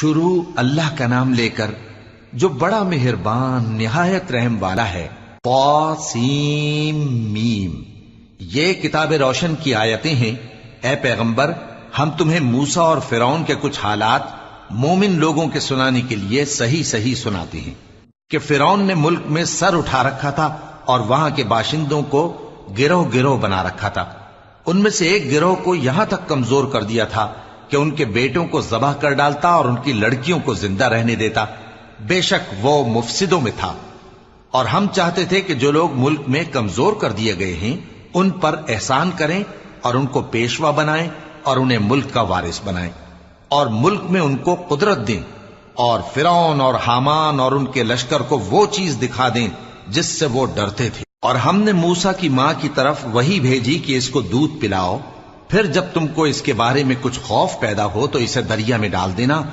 شروع اللہ کا نام لے کر جو بڑا مہربان نہایت رحم والا ہے۔ طاسیم میم، یہ کتاب روشن کی آیتیں ہیں۔ اے پیغمبر، ہم تمہیں موسیٰ اور فرعون کے کچھ حالات مومن لوگوں کے سنانے کے لیے صحیح صحیح سناتے ہیں کہ فرعون نے ملک میں سر اٹھا رکھا تھا اور وہاں کے باشندوں کو گروہ گروہ بنا رکھا تھا۔ ان میں سے ایک گروہ کو یہاں تک کمزور کر دیا تھا کہ ان کے بیٹوں کو ذبح کر ڈالتا اور ان کی لڑکیوں کو زندہ رہنے دیتا۔ بے شک وہ مفسدوں میں تھا۔ اور ہم چاہتے تھے کہ جو لوگ ملک میں کمزور کر دیے گئے ہیں ان پر احسان کریں اور ان کو پیشوا بنائیں اور انہیں ملک کا وارث بنائیں اور ملک میں ان کو قدرت دیں، اور فرعون اور حامان اور ان کے لشکر کو وہ چیز دکھا دیں جس سے وہ ڈرتے تھے۔ اور ہم نے موسیٰ کی ماں کی طرف وحی بھیجی کہ اس کو دودھ پلاؤ، پھر جب تم کو اس کے بارے میں کچھ خوف پیدا ہو تو اسے دریا میں ڈال دینا